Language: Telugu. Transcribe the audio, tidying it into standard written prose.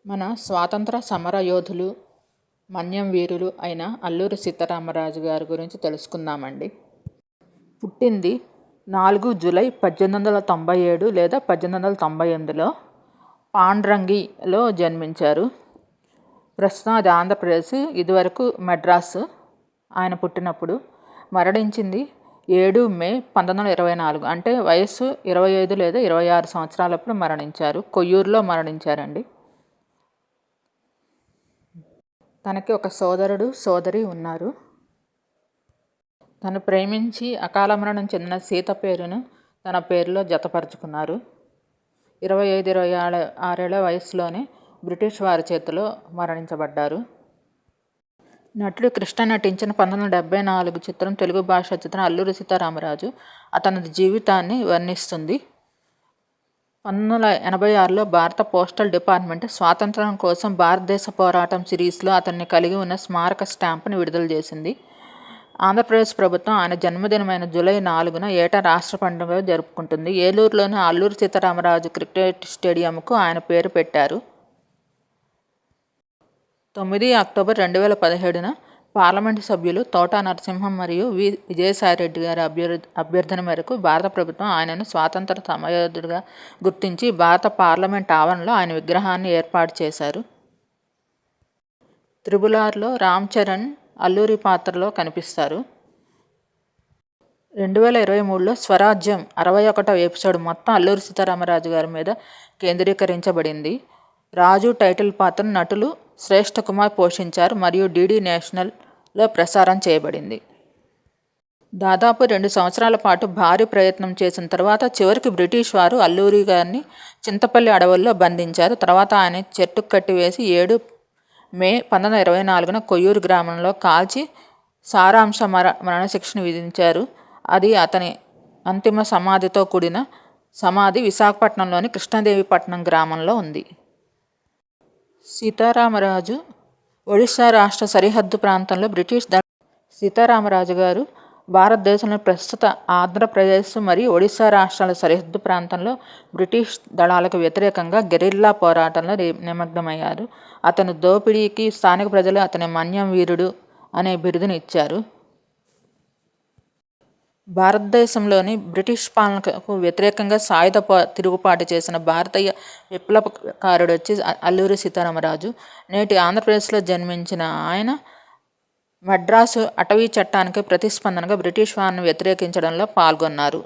మన స్వాతంత్ర సమర యోధులు మన్యం వీరులు అయిన అల్లూరి సీతారామరాజు గారి గురించి తెలుసుకుందామండి. పుట్టింది 4 జూలై 1897 లేదా 1898లో పాండ్రంగిలో జన్మించారు. ప్రస్తుతం అది ఆంధ్రప్రదేశ్, ఇదివరకు మెడ్రాసు. ఆయన పుట్టినప్పుడు మరణించింది 7 మే 1924, అంటే వయస్సు 25 లేదా 26 సంవత్సరాలప్పుడు మరణించారు. కొయ్యూరులో మరణించారండి. తనకి ఒక సోదరుడు, సోదరి ఉన్నారు. తను ప్రేమించి అకాల మరణం చెందిన సీత పేరును తన పేరులో జతపరుచుకున్నారు. 25-26 వయసులోనే బ్రిటిష్ వారి చేతిలో మరణించబడ్డారు. నటుడు కృష్ణ నటించిన 1974 చిత్రం, తెలుగు భాష చిత్రం అల్లూరి సీతారామరాజు అతని జీవితాన్ని వర్ణిస్తుంది. 1986లో భారత పోస్టల్ డిపార్ట్మెంట్ స్వాతంత్ర్యం కోసం భారతదేశ పోరాటం సిరీస్లో అతన్ని కలిగి ఉన్న స్మారక స్టాంపును విడుదల చేసింది. ఆంధ్రప్రదేశ్ ప్రభుత్వం ఆయన జన్మదినమైన జూలై 4న ఏటా రాష్ట్ర పండుగగా జరుపుకుంటుంది. ఏలూరులోని అల్లూరి సీతారామరాజు క్రికెట్ స్టేడియంకు ఆయన పేరు పెట్టారు. 9 అక్టోబర్ 2017న పార్లమెంటు సభ్యులు తోట నరసింహం మరియు వి. విజయసాయిరెడ్డి గారి అభ్యర్థన మేరకు భారత ప్రభుత్వం ఆయనను స్వాతంత్ర సమరయోధుడిగా గుర్తించి భారత పార్లమెంట్ ఆవరణలో ఆయన విగ్రహాన్ని ఏర్పాటు చేశారు. త్రిబుల్-ఆర్లో రామ్ చరణ్ అల్లూరి పాత్రలో కనిపిస్తారు. 2023లో స్వరాజ్యం 61వ ఎపిసోడ్ మొత్తం అల్లూరి సీతారామరాజు గారి మీద కేంద్రీకరించబడింది. రాజు టైటిల్ పాత్రను నటులు శ్రేష్ఠ కుమార్ పోషించారు మరియు డిడి నేషనల్లో ప్రసారం చేయబడింది. దాదాపు 2 సంవత్సరాల పాటు భారీ ప్రయత్నం చేసిన తర్వాత చివరికి బ్రిటిష్ వారు అల్లూరి గారిని చింతపల్లి అడవుల్లో బంధించారు. తర్వాత ఆయన చెట్టుకు కట్టివేసి 7 మే 1924న కొయ్యూరు గ్రామంలో కాల్చి సారాంశ మరణశిక్షను విధించారు. అది అతని అంతిమ సమాధితో కూడిన సమాధి విశాఖపట్నంలోని కృష్ణదేవిపట్నం గ్రామంలో ఉంది. సీతారామరాజు ఒడిశా రాష్ట్ర సరిహద్దు ప్రాంతంలో బ్రిటిష్ సీతారామరాజు గారు భారతదేశంలోని ప్రస్తుత ఆంధ్రప్రదేశ్ మరియు ఒడిశా రాష్ట్రాల సరిహద్దు ప్రాంతంలో బ్రిటిష్ దళాలకు వ్యతిరేకంగా గెరిల్లా పోరాటంలో నిమగ్నమయ్యారు. అతను దోపిడీకి స్థానిక ప్రజలు అతని మన్యం వీరుడు అనే బిరుదును ఇచ్చారు. భారతదేశంలోని బ్రిటిష్ పాలనకు వ్యతిరేకంగా సాయుధ తిరుగుబాటు చేసిన భారతీయ విప్లవకారుడు అల్లూరి సీతారామరాజు. నేటి ఆంధ్రప్రదేశ్లో జన్మించిన ఆయన మద్రాసు అటవీ చట్టానికి ప్రతిస్పందనగా బ్రిటిష్ వారిని వ్యతిరేకించడంలో పాల్గొన్నారు.